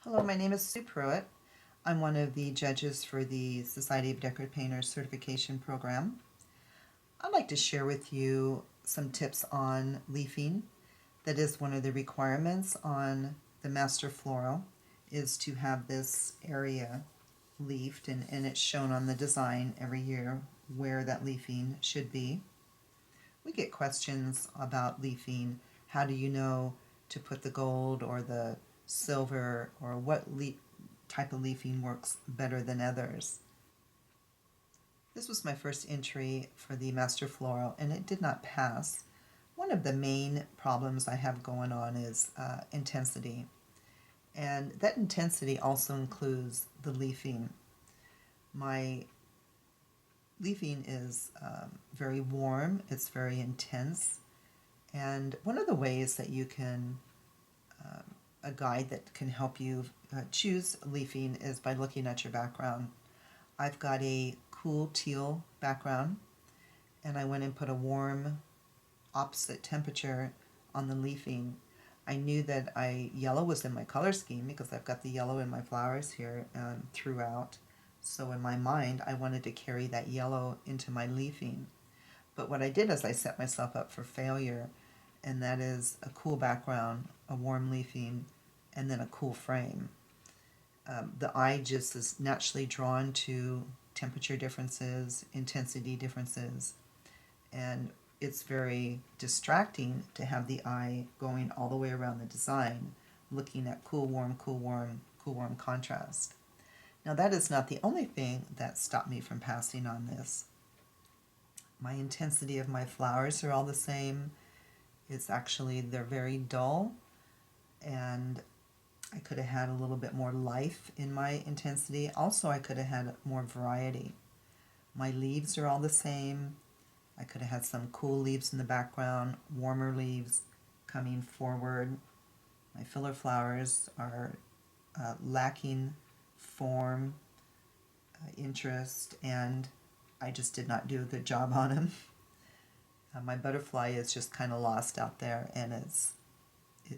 Hello, my name is Sue Pruett. I'm one of the judges for the Society of Decorative Painters certification program. I'd like to share with you some tips on leafing. That is one of the requirements on the Master Floral, is to have this area leafed, and it's shown on the design every year where that leafing should be. We get questions about leafing. How do you know to put the gold or the silver, or what type of leafing works better than others? This was my first entry for the Master Floral, and it did not pass. One of the main problems I have going on is intensity, and that intensity also includes the leafing. My leafing is very warm, it's very intense, and one of the ways that you can a guide that can help you choose leafing is by looking at your background. I've got a cool teal background, and I went and put a warm opposite temperature on the leafing. I knew that yellow was in my color scheme because I've got the yellow in my flowers here throughout. So in my mind, I wanted to carry that yellow into my leafing. But what I did is I set myself up for failure, and that is a cool background, a warm leafing, and then a cool frame. The eye just is naturally drawn to temperature differences, intensity differences, and it's very distracting to have the eye going all the way around the design, looking at cool, warm, cool, warm, cool, warm contrast. Now that is not the only thing that stopped me from passing on this. My intensity of my flowers are all the same. It's actually, they're very dull, and I could have had a little bit more life in my intensity. Also, I could have had more variety. My leaves are all the same. I could have had some cool leaves in the background, warmer leaves coming forward. My filler flowers are lacking form, interest, and I just did not do a good job on them. My butterfly is just kind of lost out there, and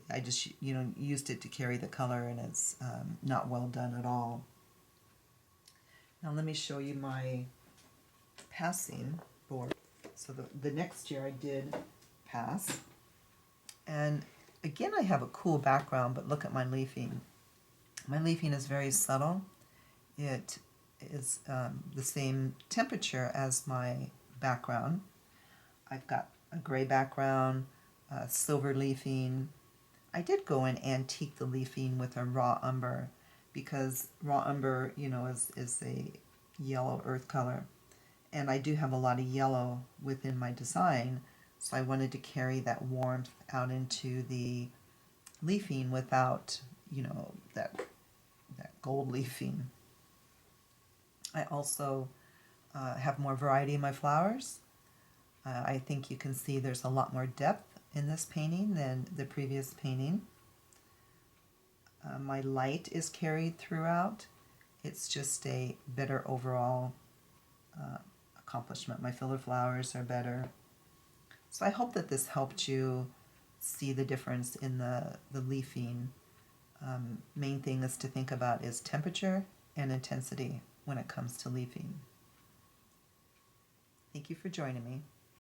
I just used it to carry the color, and it's not well done at all. Now let me show you my passing board. So the next year I did pass, and again I have a cool background, but look at my leafing. My leafing is very subtle. It is the same temperature as my background. I've got a gray background, silver leafing. I did go and antique the leafing with a raw umber, because raw umber, is a yellow earth color. And I do have a lot of yellow within my design, so I wanted to carry that warmth out into the leafing without, that gold leafing. I also have more variety in my flowers. I think you can see there's a lot more depth in this painting than the previous painting. My light is carried throughout. It's just a better overall accomplishment. My filler flowers are better. So I hope that this helped you see the difference in the leafing. Main thing is to think about is temperature and intensity when it comes to leafing. Thank you for joining me.